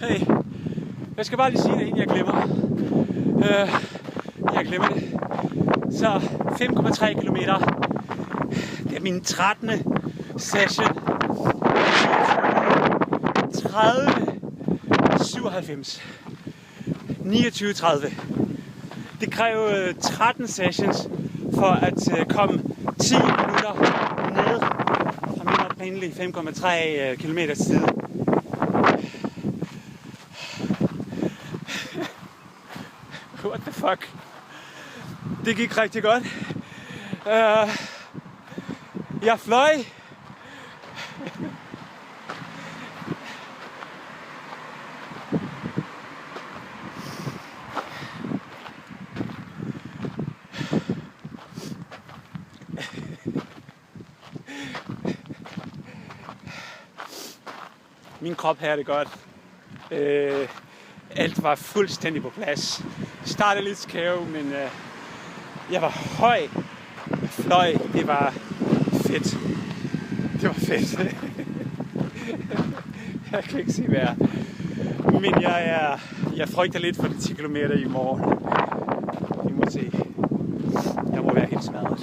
Hey, jeg skal bare lige sige det, inden jeg glemmer. Jeg glemmer det. Så 5,3 kilometer. Det er min 13. session. 30,97. 29,30. Det kræver 13 sessions for at komme 10 minutter ned fra min oprindelige 5,3 km tid. What the fuck? Det gik rigtig godt. Jeg fløj. Min krop havde det godt. Alt var fuldstændig på plads. Det startede lidt skæv, men jeg var høj. Jeg fløj. Det var fedt. Det var fedt. Jeg kan ikke sige mere. Men jeg frygter lidt for de 10 km i morgen. I må se. Jeg må være helt smadret.